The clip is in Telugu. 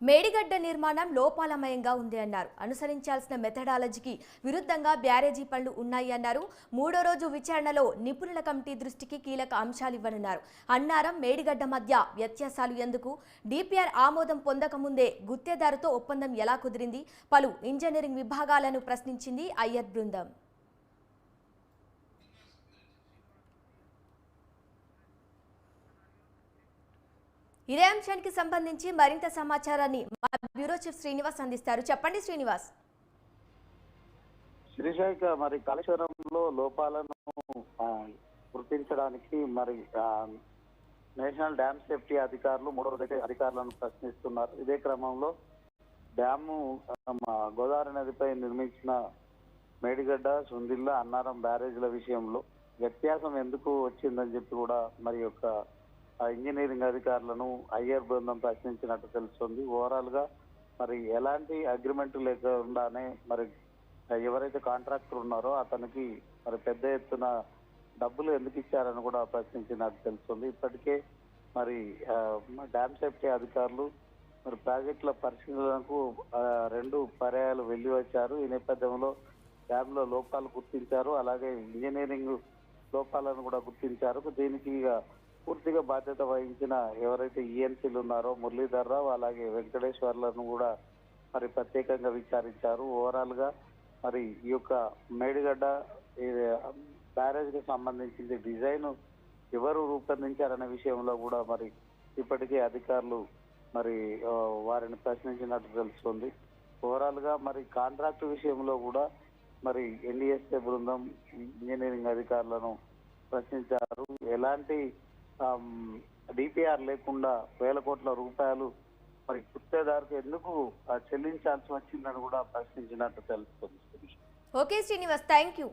మేడిగడ్డ నిర్మాణం లోపాలమయంగా ఉంది అన్నారు. అనుసరించాల్సిన మెథడాలజీకి విరుద్ధంగా బ్యారేజీ పనులు ఉన్నాయి అన్నారు. మూడో రోజు విచారణలో నిపుణుల కమిటీ దృష్టికి కీలక అంశాలు ఇవ్వనున్నారు. అన్నారం మేడిగడ్డ మధ్య వ్యత్యాసాలు ఎందుకు, డిపిఆర్ ఆమోదం పొందకముందే గుత్తేదారుతో ఒప్పందం ఎలా కుదిరింది, పలు ఇంజనీరింగ్ విభాగాలను ప్రశ్నించింది అయ్యర్ బృందం. ఇదే అంశానికి సంబంధించి మరింత సమాచారాన్ని మా బ్యూరో చీఫ్ శ్రీనివాస్ అందిస్తారు. చెప్పండి శ్రీనివాస్. శ్రీశాఖ మరి కాళేశ్వరంలో లోపాలను గుర్తించడానికి మరి నేషనల్ డ్యామ్ సేఫ్టీ అధికారులు మూడో రోజు అధికారులను ప్రశ్నిస్తున్నారు. ఇదే క్రమంలో డ్యాము గోదావరి నదిపై నిర్మించిన మేడిగడ్డ, సుందిల్ల, అన్నారం బ్యారేజ్ల విషయంలో వ్యత్యాసం ఎందుకు వచ్చిందని చెప్పి కూడా మరి యొక్క ఇంజనీరింగ్ అధికారులను అయ్యర్ బృందం ప్రశ్నించినట్టు తెలుస్తుంది. ఓవరాల్ గా మరి ఎలాంటి అగ్రిమెంట్ లేకుండానే మరి ఎవరైతే కాంట్రాక్టర్ ఉన్నారో అతనికి మరి పెద్ద ఎత్తున డబ్బులు ఎందుకు ఇచ్చారని కూడా ప్రశ్నించినట్టు తెలుస్తుంది. ఇప్పటికే మరి డ్యామ్ సేఫ్టీ అధికారులు మరి ప్రాజెక్టుల పరిశీలనకు 2 పర్యాయాలు వెళ్లి వచ్చారు. ఈ నేపథ్యంలో డ్యామ్ లో లోపాలు గుర్తించారు, అలాగే ఇంజనీరింగ్ లోపాలను కూడా గుర్తించారు. దీనికి పూర్తిగా బాధ్యత వహించిన ఎవరైతే ఈఎన్సీలు ఉన్నారో మురళీధర్ రావు అలాగే వెంకటేశ్వర్లను కూడా మరి ప్రత్యేకంగా విచారించారు. ఓవరాల్ గా మరి ఈ యొక్క మేడిగడ్డ బ్యారేజ్ కి సంబంధించిన డిజైన్ ఎవరు రూపొందించారనే విషయంలో కూడా మరి ఇప్పటికే అధికారులు మరి వారిని ప్రశ్నించినట్టు తెలుస్తుంది. ఓవరాల్ గా మరి కాంట్రాక్ట్ విషయంలో కూడా మరి ఎన్డీఎస్ఏ బృందం ఇంజనీరింగ్ అధికారులను ప్రశ్నించారు. ఎలాంటి డిపిఆర్ లేకుండా వేల కోట్ల రూపాయలు మరి గుత్తేదారుకు ఎందుకు చెల్లించాల్సి వచ్చిందని కూడా ప్రశ్నించినట్టు తెలుస్తుంది. Okay Srinivas, thank you.